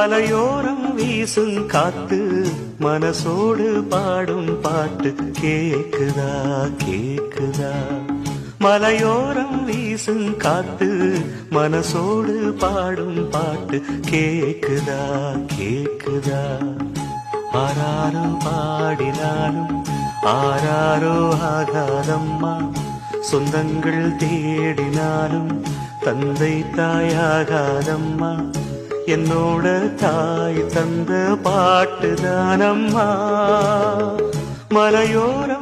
மலையோரம் வீசும் காத்து மனசோடு பாடும் பாட்டு கேக்குதா கேக்குதா. மலையோரம் வீசும் காத்து மனசோடு பாடும் பாட்டு கேக்குதா கேக்குதா. ஆராரோ பாடினாலும் ஆராரோ ஆகாதம்மா, சொந்தங்கள் தேடினாலும் தந்தை தாயாகாதம்மா. என்னோட தாய் தந்த பாட்டுதானம்மா. மலையோரம்